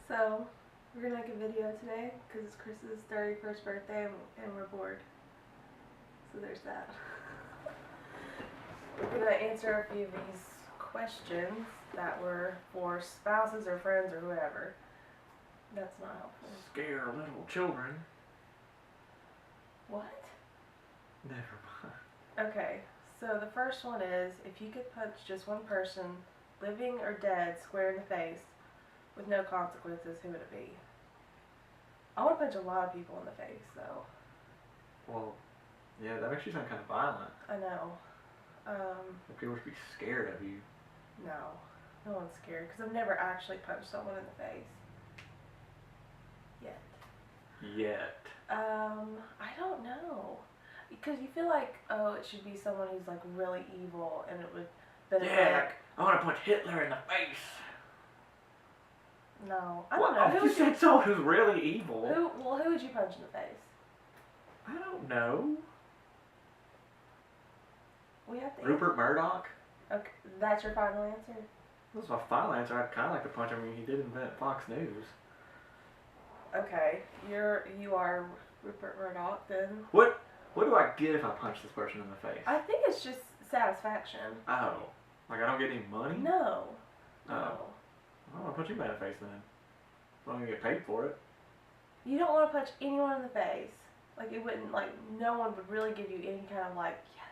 So, we're gonna make a video today because it's Chris's 31st birthday and we're bored. So there's that. We're gonna answer a few of these questions that were for spouses or friends or whoever. That's not helpful. Scare little children. What? Never mind. Okay, so the first one is, if you could punch just one person, living or dead, square in the face, with no consequences, who would it be? I want to punch a lot of people in the face, though. Well, yeah, that makes you sound kind of violent. I know. People should be scared of you. No one's scared, because I've never actually punched someone in the face. Yet. I don't know. Because you feel like, oh, it should be someone who's like really evil and it would benefit. Yeah, like, I want to punch Hitler in the face. No. I don't know. Who you said someone who's really evil. Who would you punch in the face? I don't know. We have to Rupert Murdoch? Okay, that's your final answer? That's my final answer. I'd kind of like to punch him. I mean, he did invent Fox News. Okay, you are Rupert Murdoch then. What do I get if I punch this person in the face? I think it's just satisfaction. Oh. Like I don't get any money? No. Oh. I don't want to punch anybody in the face then. I'm not going to get paid for it. You don't want to punch anyone in the face. Like it wouldn't, like no one would really give you any kind of like, yes,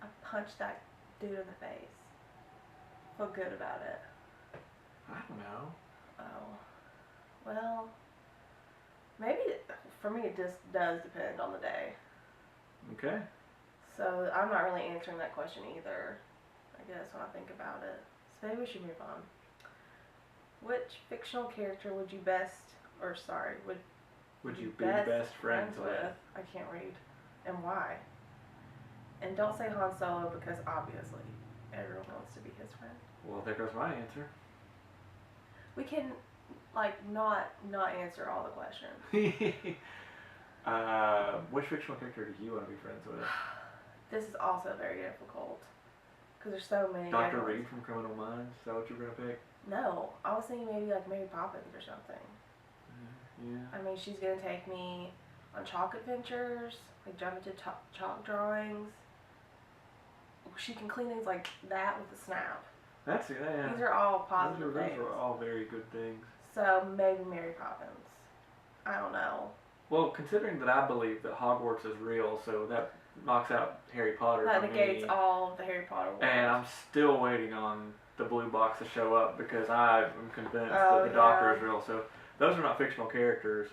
I punched that dude in the face. Feel good about it. I don't know. Oh. Well, maybe for me it just does depend on the day. Okay. So I'm not really answering that question either, I guess, when I think about it. So maybe we should move on. Which fictional character would you would you be best friends with? I can't read. And why? And don't say Han Solo because obviously everyone wants to be his friend. Well, there goes my answer. We can like not answer all the questions. Which fictional character do you want to be friends with? This is also very difficult because there's so many. Dr. Reed from Criminal Minds? Is that what you're gonna pick? No, I was thinking maybe like Mary Poppins or something. Yeah. I mean, she's gonna take me on chalk adventures, like jump into chalk drawings. She can clean things like that with a snap. That's it. Yeah. These are all positive things. Those are all very good things. So maybe Mary Poppins. I don't know. Well, considering that I believe that Hogwarts is real, so that knocks out Harry Potter That for negates me. all of the Harry Potter world. And I'm still waiting on the blue box to show up because I am convinced Oh, that the Doctor is real. So those are not fictional characters.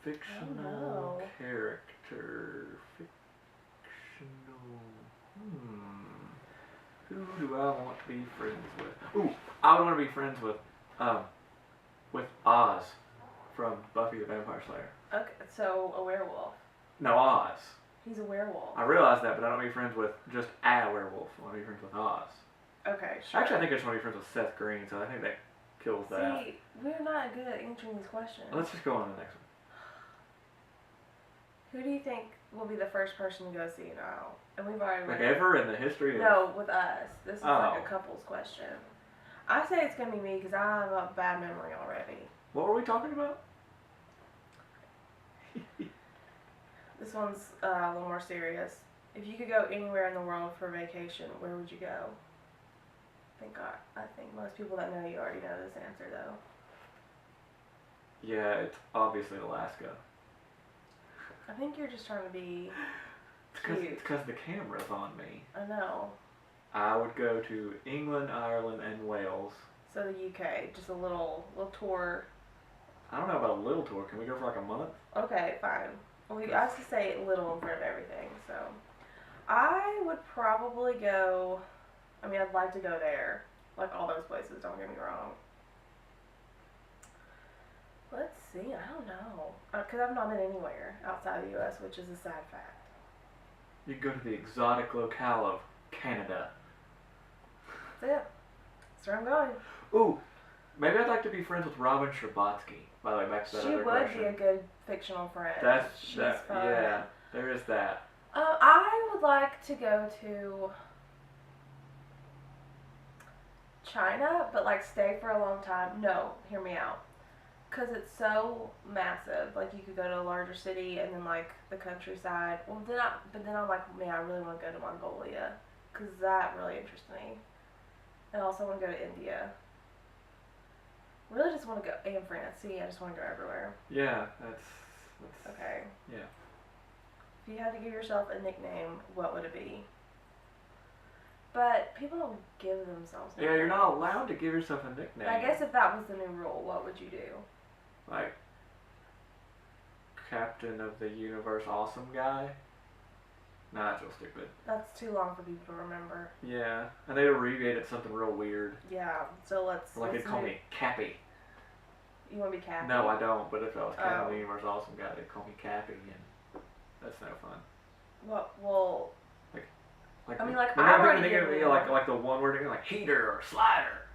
Fictional character. Fictional. Who do I want to be friends with? Ooh, I would want to be friends with Oz from Buffy the Vampire Slayer. Okay, so a werewolf. No, Oz. He's a werewolf. I realize that, but I don't want to be friends with just a werewolf. I want to be friends with Oz. Okay, sure. Actually, I think I just want to be friends with Seth Green, so I think that kills that. See, we're not good at answering these questions. Let's just go on to the next one. Who do you think will be the first person to go see it now? And we've already Like read ever in the history of... No, with us. This is like Oh. a couple's question. I say it's gonna be me because I have a bad memory already. What were we talking about? This one's a little more serious. If you could go anywhere in the world for a vacation, where would you go? I think most people that know you already know this answer though. Yeah, it's obviously Alaska. I think you're just trying to be It's cute. because the camera's on me. I know. I would go to England, Ireland, and Wales. So the UK, just a little tour. I don't know about a little tour. Can we go for like a month? Okay, fine. I have to say little in front of everything, so. I would probably go, I'd like to go there. Like all those places, don't get me wrong. Let's see, I don't know. Because I've not been anywhere outside the U.S., which is a sad fact. You go to the exotic locale of Canada. That's it. That's where I'm going. Ooh, maybe I'd like to be friends with Robin Scherbatsky. By the way, back to that She other would question. be a good fictional friend. She's fun. Yeah, there is that. I would like to go to China, but like stay for a long time. No, hear me out. Cause it's so massive. Like you could go to a larger city and then like the countryside. Well, but then I'm like, man, I really want to go to Mongolia, cause that really interests me. And I also want to go to India. Really, just want to go and France. See, I just want to go everywhere. Yeah, that's Okay. yeah. If you had to give yourself a nickname, what would it be? But people don't give themselves nicknames. Yeah, you're not allowed to give yourself a nickname. I guess if that was the new rule, what would you do? Like Captain of the Universe, awesome guy. Nah, that's real stupid. That's too long for people to remember. Yeah, and they abbreviated something real weird. Yeah, so let's. Like they'd call me Cappy. You want to be Cappy? No, I don't. But if I was Captain of the Universe, awesome guy, they'd call me Cappy, and that's no fun. What? Well. Like I mean, like I I already think of did. like the one word again, like heater or slider.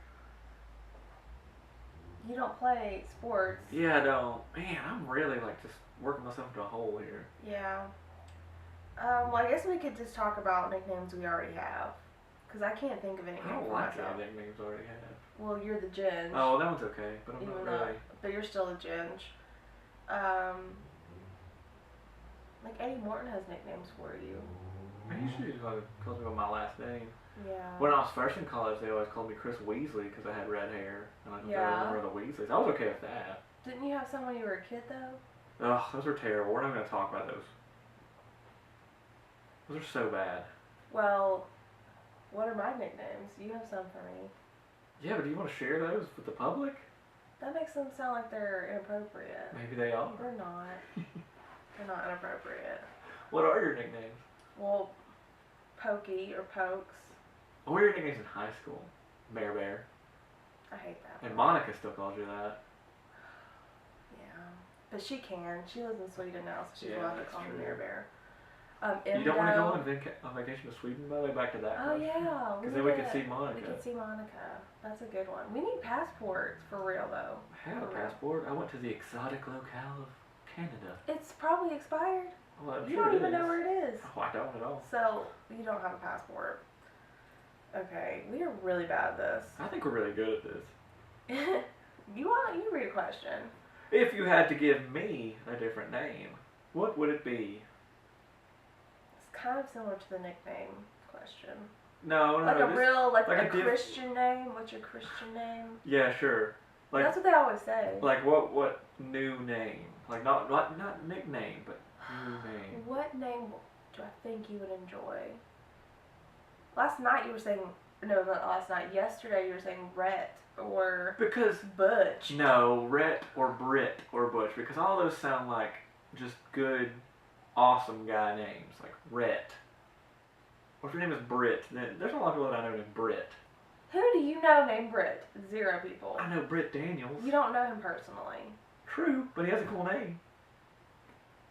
You don't play sports. Yeah, I don't. Man, I'm really like just working myself into a hole here. Yeah. Well, I guess we could just talk about nicknames we already have, because I can't think of any. I don't like any nicknames I already have. Well, you're the Ginge. Oh, that one's okay, but I'm not really. But you're still a Ginge. Like Eddie Morton has nicknames for you. He usually calls me by my last name. Yeah. When I was first in college, they always called me Chris Weasley because I had red hair, and I was one of the Weasleys. I was okay with that. Didn't you have some when you were a kid though? Ugh, those are terrible. We're not going to talk about those. Those are so bad. Well, what are my nicknames? You have some for me. Yeah, but do you want to share those with the public? That makes them sound like they're inappropriate. Maybe they are. They're not. They're not inappropriate. What are your nicknames? Well, Pokey or Pokes. What were your nicknames in high school? Bear Bear. I hate that. And Monica still calls you that. Yeah. But she can. She lives in Sweden now, so she's Yeah, allowed to that's call me true. Bear Bear. You don't want to go on vacation to Sweden, by the way? Back to that. Oh, yeah. Because then we can see Monica. We can see Monica. That's a good one. We need passports, for real, though. I have a passport. I went to the exotic locale of Canada. It's probably expired. Well, I'm You sure don't it even is. know where it is. Oh, I don't at all. So, you don't have a passport. Okay, we are really bad at this. I think we're really good at this. You read a question. If you had to give me a different name, what would it be? It's kind of similar to the nickname question. No, Like a real, like a like a Christian name. What's your Christian name? Yeah, sure. Like, That's what they always say. like what new name? Like not nickname, but new name. What name do I think you would enjoy? Last night you were saying, no, not last night. Yesterday you were saying Rhett or Because Butch. no, Rhett or Britt or Butch, because all those sound like just good, awesome guy names, like Rhett. Or if your name is Britt, then there's a lot of people that I know named Britt. Who do you know named Britt? Zero people. I know Britt Daniels. You don't know him personally. True, but he has a cool name.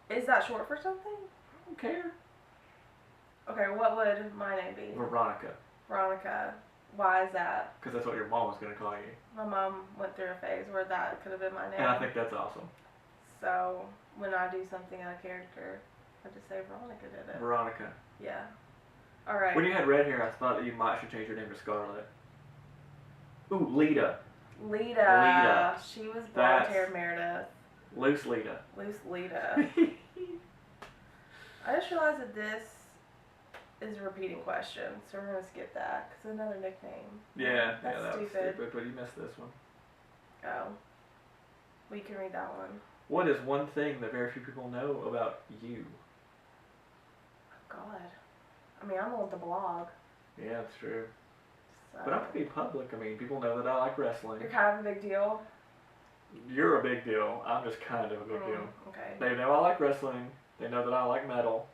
Is that short for something? I don't care. Okay, what would my name be? Veronica, Veronica. Why is that? because that's what your mom was going to call you. My mom went through a phase where that could have been my name. And I think that's awesome. So when I do something out of character, I just say Veronica did it. Veronica. Yeah. All right. When you had red hair, I thought that you might should change your name to Scarlett. Ooh, Lita. Lita. She was blonde-haired Meredith. Loose Lita. Loose Lita. I just realized that this is a repeating question, so we're going to skip that, because it's another nickname. Yeah, That's that was stupid. stupid, but you missed this one. Oh. We can read that one. What is one thing that very few people know about you? Oh, God. I mean, I'm on the blog. Yeah, that's true. So. But I'm pretty public. I mean, people know that I like wrestling. You're kind of a big deal. You're a big deal. I'm just kind of a big deal. Okay. They know I like wrestling. They know that I like metal.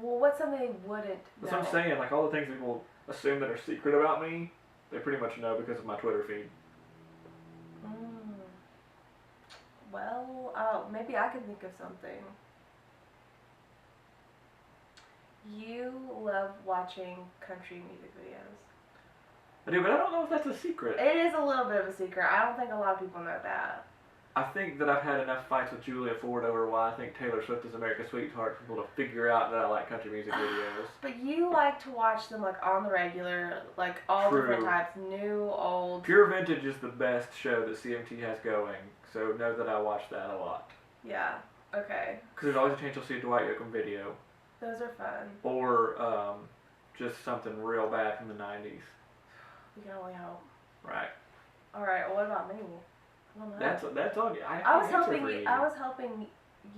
Well, what's something they wouldn't know? That's what I'm saying. Like, all the things people assume that are secret about me, they pretty much know because of my Twitter feed. Well, maybe I can think of something. You love watching country music videos. I do, but I don't know if that's a secret. It is a little bit of a secret. I don't think a lot of people know that. I think that I've had enough fights with Julia Ford over why I think Taylor Swift is America's Sweetheart for people to figure out that I like country music videos. But you like to watch them like on the regular, like all True. different types, new, old. Pure Vintage is the best show that CMT has going, so know that I watch that a lot. Yeah. Okay. Because there's always a chance you'll see a Dwight Yoakam video. Those are fun. Or just something real bad from the 90s. We can only hope. Right. All right. Well, what about me? I don't know. That's on you. I was helping you. I was helping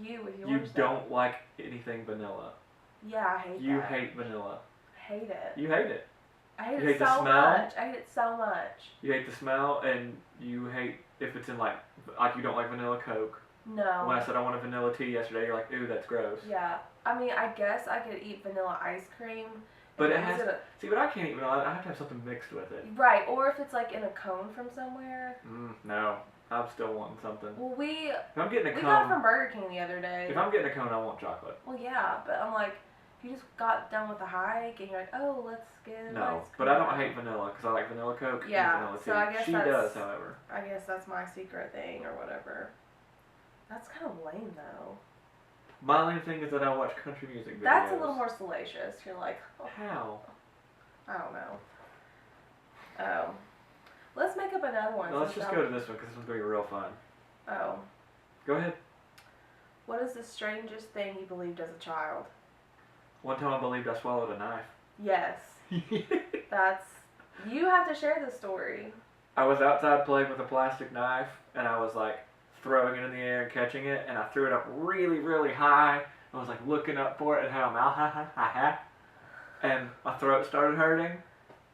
you with yours. You don't like anything vanilla. Yeah, I hate You that. hate vanilla. Hate it. You hate it. I hate You it hate the so smell? much. I hate it so much. You hate the smell, and you hate if it's in like you don't like vanilla Coke. No. When I said I want a vanilla tea yesterday, you're like, ooh, that's gross. Yeah. I mean, I guess I could eat vanilla ice cream. But it if has. it's in See, but I can't eat vanilla. I have to have something mixed with it. Right, or if it's like in a cone from somewhere. No, I'm still wanting something. Well, we If I'm getting a got it cone, from Burger King the other day. if I'm getting a cone, I want chocolate. Well, yeah, but I'm like, if you just got done with the hike and you're like, oh, let's get No, ice but I don't cream. hate vanilla because I like vanilla Coke Yeah, and vanilla tea. so I guess she that's- does, however. I guess that's my secret thing or whatever. That's kind of lame though. My only thing is that I watch country music videos. That's a little more salacious. You're like, oh, How? I don't know. Oh. Let's make up another one. No, let's since just go to this one because this one's going to be real fun. Oh. Go ahead. What is the strangest thing you believed as a child? One time I believed I swallowed a knife. Yes. That's... You have to share the story. I was outside playing with a plastic knife and I was like throwing it in the air and catching it and I threw it up really, really high. I was like looking up for it and had my mouth ha. And my throat started hurting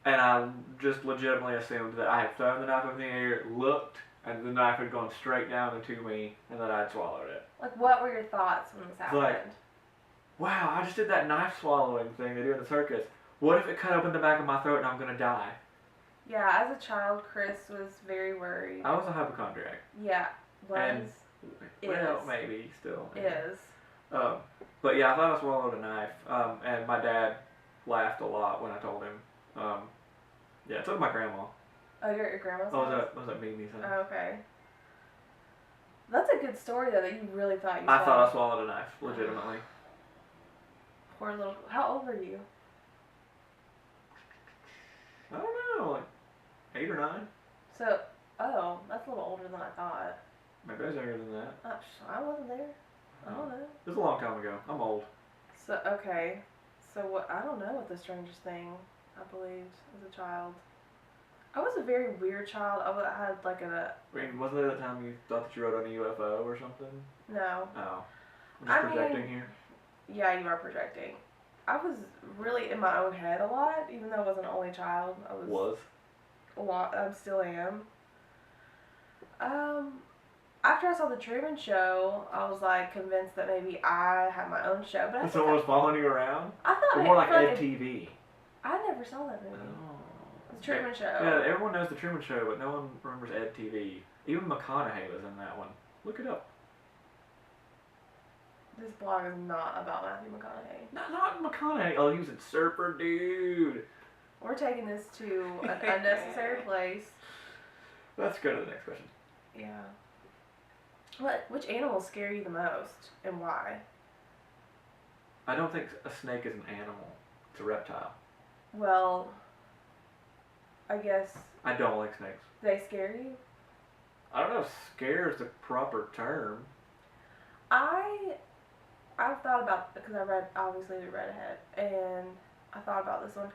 and I just legitimately assumed that I had thrown the knife up in the air, looked, and the knife had gone straight down into me and that I had swallowed it. Like, what were your thoughts when this happened? Like, wow, I just did that knife swallowing thing they do in the circus. What if it cut open the back of my throat and I'm going to die? Yeah, as a child, Chris was very worried. I was a hypochondriac. Yeah, was, And, well, is. maybe still. Is. But yeah, I thought I swallowed a knife. And my dad laughed a lot when I told him. Yeah, so did my grandma. Oh, you're at your grandma's Oh, house? was that Mimi's house? Oh, okay. That's a good story, though, that you really thought you I saw. thought I swallowed a knife, legitimately. Poor little... How old were you? I don't know, like 8 or 9. So, oh, that's a little older than I thought. Maybe I was younger than that. I wasn't there. I don't know. It was a long time ago. I'm old. So, okay. So, what... I don't know what the strangest thing I believed as a child. I was a very weird child. I had, like, I mean, wasn't there that time you thought that you rode on a UFO or something? No. Oh. I'm just projecting here. Yeah, you are projecting. I was really in my own head a lot, even though I wasn't an only child. I was a lot. I still am. After I saw the Truman Show, I was like convinced that maybe I had my own show. But I think Someone was following you around? I thought Or more like I feel Ed TV. I never saw that movie. Oh. The Truman Show. Yeah, everyone knows the Truman Show, but no one remembers Ed TV. Even McConaughey was in that one. Look it up. This blog is not about Matthew McConaughey. Not McConaughey. Oh, he was in Surfer Dude. We're taking this to an unnecessary place. Let's go to the next question. Yeah. Which animals scare you the most, and why? I don't think a snake is an animal. It's a reptile. Well, I guess I don't like snakes. they scare you. I don't know if scare is the proper term. I've thought about, because I obviously read ahead, and I thought about this one.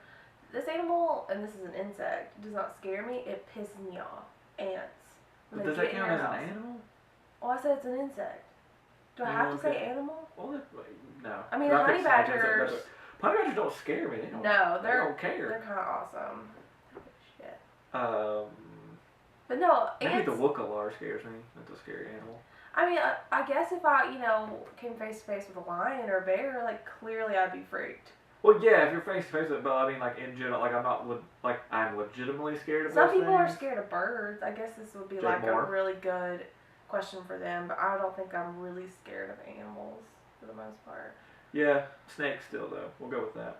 This animal, and this is an insect, does not scare me. It pisses me off. Ants. When But they does get that in count your as an house. animal? Oh, I said it's an insect. Do I have to say animal? Well, no. I mean, Not honey that snake, badgers. Honey badgers don't scare me. They don't. No, They they're don't care. They're kind of awesome. Shit. But no, Maybe ants. the Wookalar scares me. That's a scary animal. I mean, I guess if I, came face to face with a lion or a bear, like, clearly I'd be freaked. Well, yeah, if you're face to face with it, but I mean, like in general, like I'm legitimately scared of Some those people are things. scared of birds. I guess this would be Jake like Moore. a really good question for them, but I don't think I'm really scared of animals for the most part. Yeah, snakes still though. We'll go with that.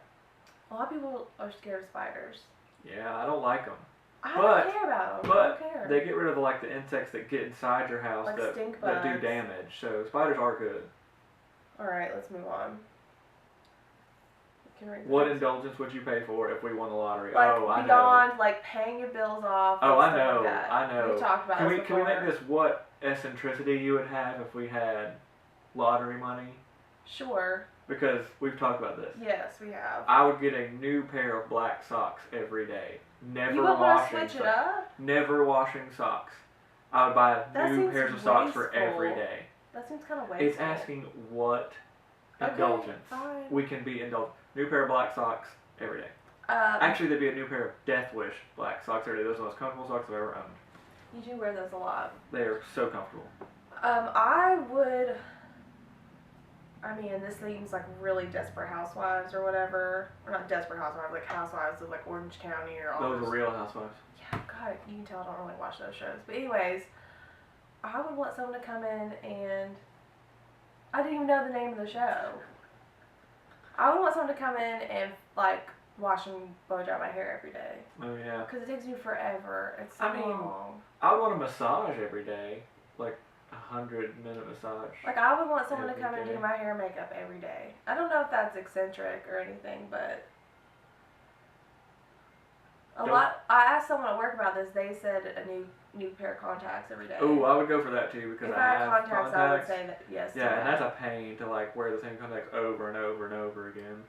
A lot of people are scared of spiders. Yeah, I don't like them. I But- don't care about them. I but don't care. They get rid of the insects that get inside your house Like that stink that do bugs. damage. So spiders are good. All right, let's move on. Can we read the What next? indulgence would you pay for if we won the lottery? Like oh, I know. beyond like paying your bills off. Oh, and I stuff know. Like that. I know. We've talked about Can this we before. make this what eccentricity you would have if we had lottery money? Sure. Because we've talked about this. Yes, we have. I would get a new pair of black socks every day. Never You would want to washing switch socks. it up? Never washing socks. I would buy That new seems pairs of socks for wasteful. every day. That seems kind of wasteful. It's asking what Okay, indulgence fine. we can be indulged. New pair of black socks every day. Um, Actually, there'd be a new pair of Death Wish black socks every day. Those are the most comfortable socks I've ever owned. you do wear those a lot. They are so comfortable. I would. I mean, this seems like really Desperate Housewives or whatever. Or not Desperate Housewives, like Housewives of like Orange County or all Those are real housewives. Yeah, God, you can tell I don't really watch those shows. But anyways, I would want someone to come in and I didn't even know the name of the show. I would want someone to come in and like wash and blow dry my hair every day Oh yeah. because it takes me forever. It's so I mean, long. I want a massage every day, like 100-minute massage. Like I would want someone to every come in and day. do my hair and makeup every day. I don't know if that's eccentric or anything, but I asked someone at work about this. They said a new pair of contacts every day. Oh, I would go for that too because If I I have had contacts, I would say that yes. Yeah, to and that. that's a pain to like wear the same contacts over and over and over again.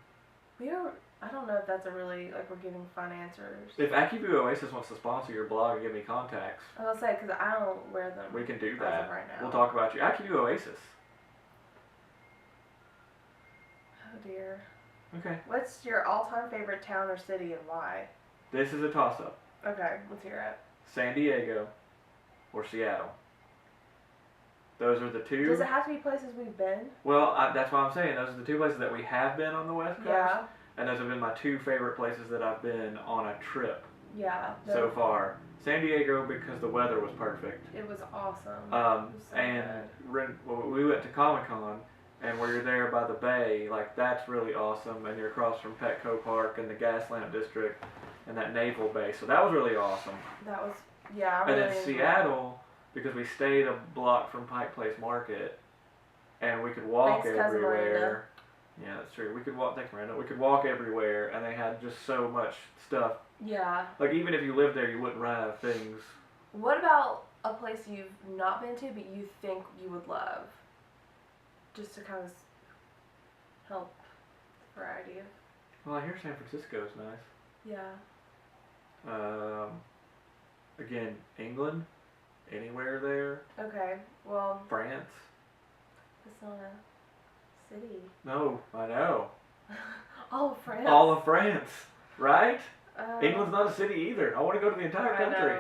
I don't know if that's a really like we're giving fun answers. If AccuView Oasis wants to sponsor your blog and give me contacts, I was gonna say because I don't wear them. we can do as that. of right now. We'll talk about you. AccuView Oasis. Oh dear. Okay. What's your all-time favorite town or city and why? This is a toss-up. Okay, let's hear it. San Diego or Seattle. Those are the two. Does it have to be places we've been? Well, that's why I'm saying those are the two places that we have been on the West Coast. Yeah. And those have been my two favorite places that I've been on a trip Yeah. so far. San Diego because the weather was perfect. It was awesome. It was so And we went to Comic-Con, and where you're there by the bay, like that's really awesome. And you're across from Petco Park and the Gaslamp District and that naval base. So that was really awesome. good. That was yeah. I And really then enjoyed Seattle, because we stayed a block from Pike Place Market, and we could walk Thanks, Cousin everywhere. Yeah, that's true. We could walk. Thanks, Miranda. We could walk everywhere, and they had just so much stuff. it. Yeah. Like even if you lived there, you wouldn't run out of things. What about a place you've not been to but you think you would love? Just to kind of help the variety of. Well, I hear San Francisco's nice. Yeah. Again, England, anywhere there. Okay. Well, France. it's not a city. No, I know. All of France. All of France, right? Um, England's not a city either. I want to go to the entire country.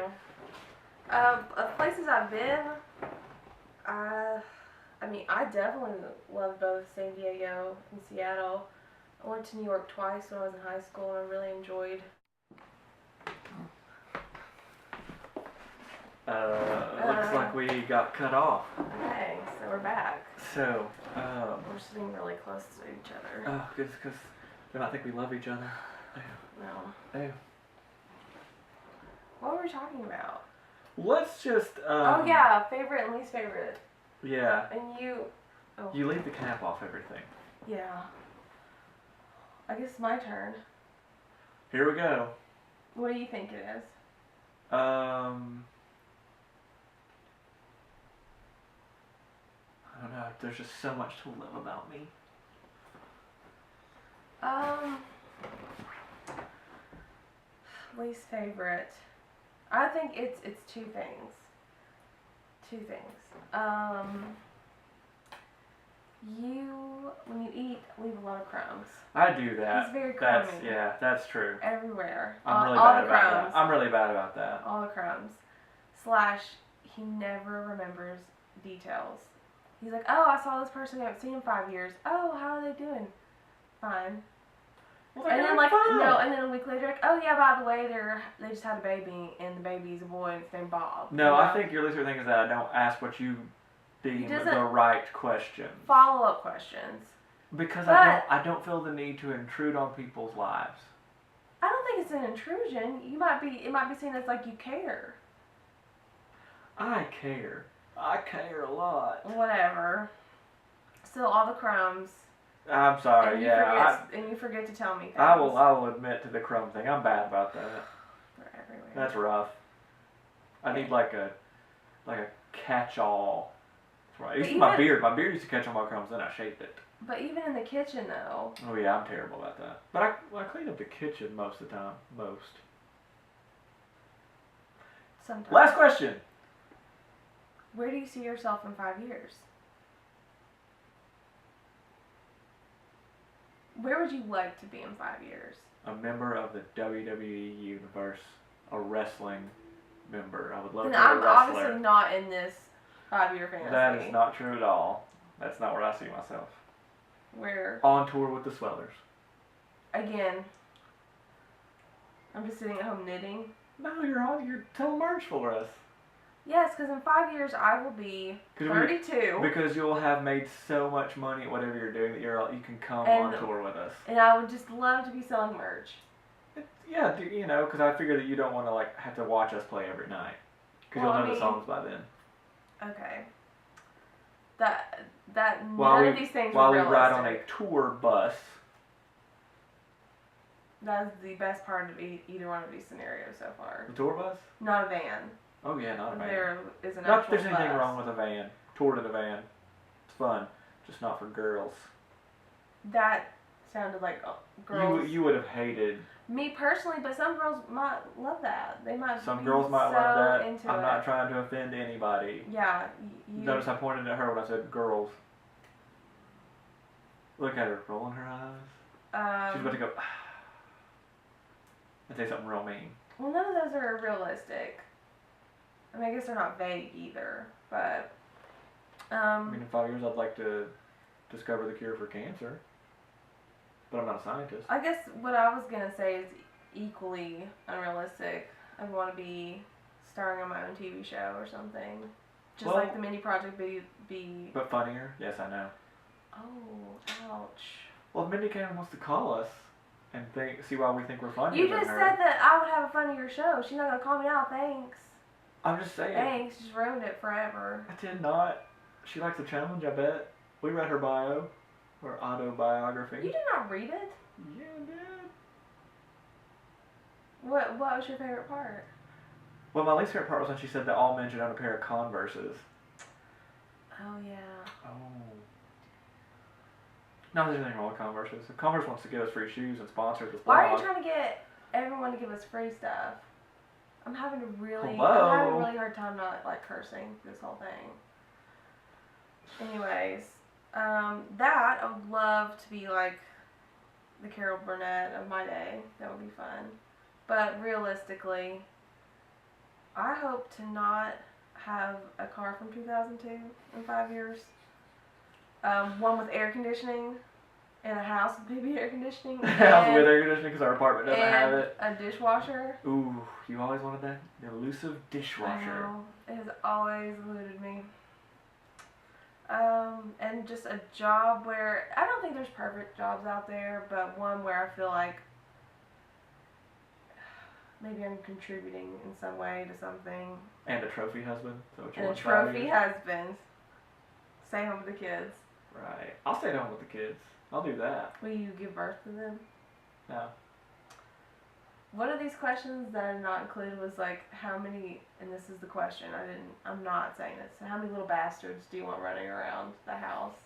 I know. Of places I've been, I mean, I definitely love both San Diego and Seattle. I went to New York twice when I was in high school, and I really enjoyed. Looks like we got cut off. Okay, so we're back. So, We're sitting really close to each other. oh, because they might think we love each other. No. Ew. What were we talking about? Let's just. Oh yeah, favorite and least favorite. Yeah. And you. Oh. You leave the cap off everything. Yeah. I guess it's my turn. Here we go. What do you think it is? I don't know. There's just so much to love about me. Least favorite. I think it's two things. You when you eat leave a lot of crumbs I do that. He's very That's crummy. that's true. everywhere. I'm really all bad the about crumbs. that. I'm really bad about that. All the crumbs. / he never remembers details. He's like, oh, I saw this person I haven't seen in 5 years. Oh, how are they doing? Fine. Well, And they're then like fine. no, and then a week later, like, oh yeah, by the way, they just had a baby, and the baby's a boy, and it's named Bob. No, You know? I think your least favorite thing is that I don't ask what you deem doesn't- the right question. Follow-up questions. Because But- I don't feel the need to intrude on people's lives. I don't think think it's an intrusion. It might be seen as like you care. I care. I care a lot. Whatever. Still, all the crumbs. I'm sorry. And you forget to tell me things. I will admit to the crumb thing. I'm bad about that. They're everywhere. That's rough. I need like a catch-all. That's right. Even my beard. My beard used to catch all my crumbs, then I shaped it. But even in the kitchen, though. Oh yeah, I'm terrible about that. But I clean up the kitchen most of the time. Most. Sometimes. Last question. Where do you see yourself in 5 years? Where would you like to be in 5 years? A member of the WWE Universe. A wrestling member. I would love to And be a I'm wrestler. obviously not in this 5-year fantasy. That is not true at all. That's not where I see myself. Where? On tour with the Swellers. Again. I'm just sitting at home knitting. No, you're telling merch for us. Yes, because in 5 years I will be 32. Because you'll have made so much money at whatever you're doing that you can come on tour with us. And I would just love to be selling merch. Yeah, because I figure that you don't want to like have to watch us play every night. Because you'll know the songs by then. Okay. None of these things while are we realistic. ride on a tour bus. That's the best part of either one of these scenarios so far. The tour bus? Not a van. Oh yeah, not a van. There is an not actual that there's anything bus. wrong with a van. Toured in a van. It's fun. Just not for girls. That sounded like girls. You would have hated. Me personally, but some girls might love that. They might. Some be girls might so love that. Into I'm it. not trying to offend anybody. Yeah. Notice I pointed at her when I said girls. Look at her rolling her eyes. She's about to go and say something real mean. Well, none of those are realistic. I mean, I guess they're not vague either, but. I mean, in 5 years, I'd like to discover the cure for cancer. But I'm not a scientist. I guess what I was going to say is equally unrealistic. I want to be starring on my own TV show or something. Just like the Mini Project be... But funnier? Yes, I know. Oh, ouch. Well, if Mindy Kaling wants to call us and see why we think we're funnier You than just her. said that I would have a funnier show. She's not going to call me out. Thanks. I'm just saying. Thanks. Just ruined it forever. I did not. She likes the challenge, I bet. We read her bio. Her autobiography. You did not read it? Yeah, I did. What was your favorite part? Well, my least favorite part was when she said that all men should own a pair of Converses. Oh, yeah. Oh. No, there's anything wrong with Converses. If Converse wants to give us free shoes and sponsor this blog. Why are you trying to get everyone to give us free stuff? I'm having a really hard time not like cursing this whole thing. Anyways, that I would love to be like the Carol Burnett of my day. That would be fun. But realistically, I hope to not have a car from 2002 in 5 years. One with air conditioning and a house with baby air conditioning. A house with air conditioning because our apartment doesn't have it. A dishwasher. Ooh, you always wanted that? The elusive dishwasher. I know. It has always eluded me. And just a job where, I don't think there's perfect jobs out there, but one where I feel like maybe I'm contributing in some way to something. And a trophy husband. So what you And a want, trophy husband. Stay home with the kids. Right. I'll stay at home with the kids. I'll do that. Will you give birth to them? No. One of these questions that I did not include was like, how many, and this is the question, I'm not saying it, so how many little bastards do you want running around the house?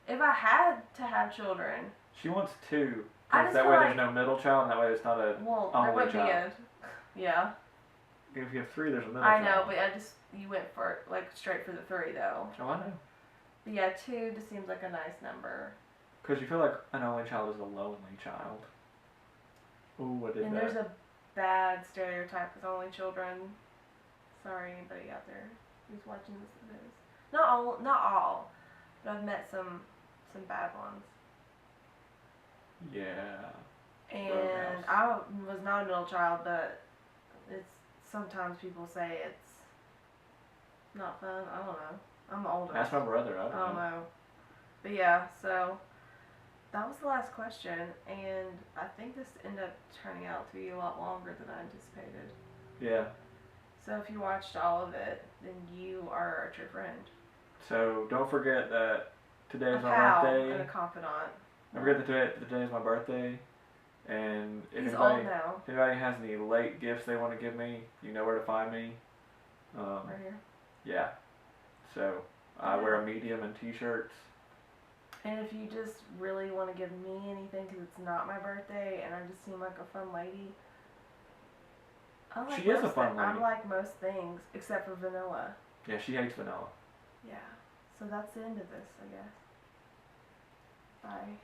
If I had to have children. She wants 2. I just that feel way like, there's no middle child, and that way it's not a there would child. Yeah. If you have 3, there's a middle I child. know, but you went for, like, straight for the 3, though. Oh, I know. But yeah, 2 just seems like a nice number. Because you feel like an only child is a lonely child. Ooh, I did And that. there's a bad stereotype with only children. Sorry, anybody out there who's watching this news. Not all, but I've met some bad ones. Yeah. And I was not a middle child, but it's sometimes people say it's not fun. I don't know. I'm older. Ask my brother. I don't know. But yeah, so that was the last question, and I think this ended up turning out to be a lot longer than I anticipated. Yeah. So if you watched all of it, then you are a true friend. So don't forget that today A is my pal birthday. and a confidant. Don't forget that today is my birthday. And if He's anybody, old now. if anybody has any late gifts they want to give me, you know where to find me. Right here. Yeah. So I wear a medium and t-shirts. And if you just really want to give me anything because it's not my birthday and I just seem like a fun lady, She is a fun lady. I'm like most things except for vanilla. Yeah, she hates vanilla. Yeah. So that's the end of this, I guess. Bye.